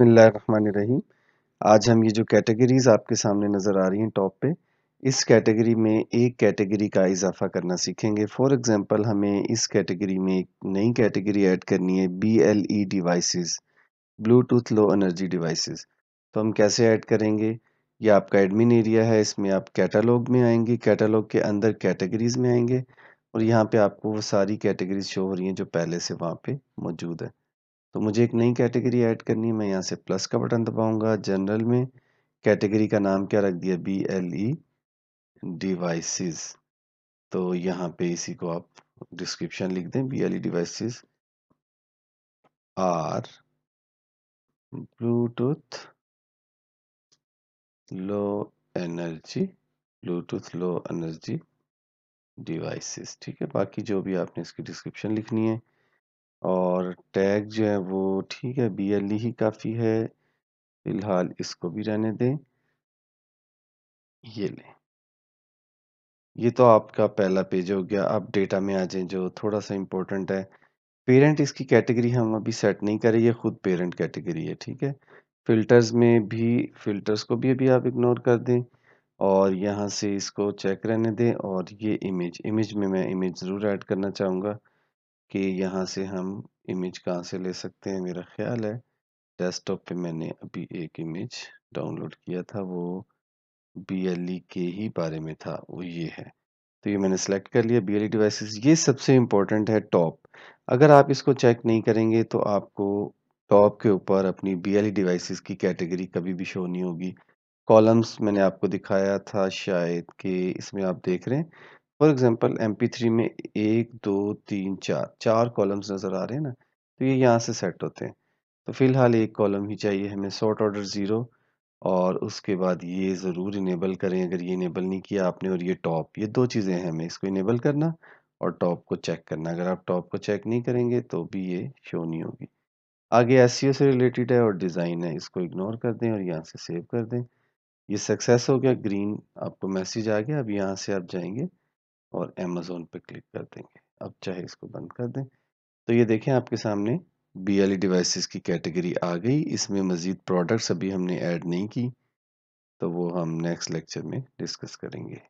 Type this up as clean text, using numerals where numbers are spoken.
बिस्मिल्लाहिर्रहमानिर्रहीम। आज हम ये जो कैटेगरीज आपके सामने नज़र आ रही हैं टॉप पे, इस कैटेगरी में एक कैटेगरी का इजाफा करना सीखेंगे। फॉर एग्जांपल हमें इस कैटेगरी में एक नई कैटेगरी ऐड करनी है, BLE devices, Bluetooth low energy devices. तो हम कैसे ऐड करेंगे? ये आपका एडमिन एरिया है, इसमें आप कैटलॉग में आएंगे, कैटलॉग के अंदर कैटेगरीज में आएंगे और यहाँ पे आपको वो सारी कैटेगरीज शो हो रही हैं जो पहले से वहाँ पे मौजूद है। तो मुझे एक नई कैटेगरी ऐड करनी है, मैं यहाँ से प्लस का बटन दबाऊंगा। जनरल में कैटेगरी का नाम क्या रख दिया, BLE डिवाइसेस। तो यहाँ पे इसी को आप डिस्क्रिप्शन लिख दें, BLE devices are Bluetooth low energy, Bluetooth low energy devices. ठीक है, बाकी जो भी आपने इसकी डिस्क्रिप्शन लिखनी है और टैग जो है वो ठीक है, BLE ही काफ़ी है, फिलहाल इसको भी रहने दें। ये लें, ये तो आपका पहला पेज हो गया। अब डेटा में आ जाएं जो थोड़ा सा इम्पोर्टेंट है। पेरेंट इसकी कैटेगरी हम अभी सेट नहीं करें, ये खुद पेरेंट कैटेगरी है। ठीक है, फिल्टर्स में भी, फिल्टर्स को भी अभी आप इग्नोर कर दें और यहाँ से इसको चेक रहने दें। और ये इमेज, इमेज में मैं इमेज ज़रूर ऐड करना चाहूँगा कि यहाँ से हम इमेज कहाँ से ले सकते हैं। मेरा ख्याल है डेस्कटॉप पे मैंने अभी एक इमेज डाउनलोड किया था, वो BLE के ही बारे में था, वो ये है। तो ये मैंने सेलेक्ट कर लिया, BLE डिवाइसेस। ये सबसे इम्पोर्टेंट है टॉप। अगर आप इसको चेक नहीं करेंगे तो आपको टॉप के ऊपर अपनी BLE डिवाइसेस की कैटेगरी कभी भी शो नहीं होगी। कॉलम्स मैंने आपको दिखाया था शायद कि इसमें आप देख रहे हैं। फॉर एग्जांपल MP3 में 1 2 3 4 4 कॉलम्स नज़र आ रहे हैं ना, तो ये यहाँ से सेट होते हैं। तो फिलहाल एक कॉलम ही चाहिए हमें, सॉर्ट ऑर्डर 0। और उसके बाद ये ज़रूर इनेबल करें अगर ये इनेबल नहीं किया आपने। और ये टॉप, ये 2 चीज़ें हैं, हमें इसको इनेबल करना और टॉप को चेक करना। अगर आप टॉप को चेक नहीं करेंगे तो भी ये शो नहीं होगी। आगे SEO से रिलेटेड है और डिज़ाइन है, इसको इग्नोर कर दें और यहाँ से सेव कर दें। ये सक्सेस हो गया, ग्रीन आपको मैसेज आ गया। अब यहाँ से आप जाएंगे और अमेज़न पे क्लिक कर देंगे। अब चाहे इसको बंद कर दें। तो ये देखें आपके सामने BLE डिवाइसेस की कैटेगरी आ गई। इसमें मज़ीद प्रोडक्ट्स अभी हमने ऐड नहीं की, तो वो हम नेक्स्ट लेक्चर में डिस्कस करेंगे।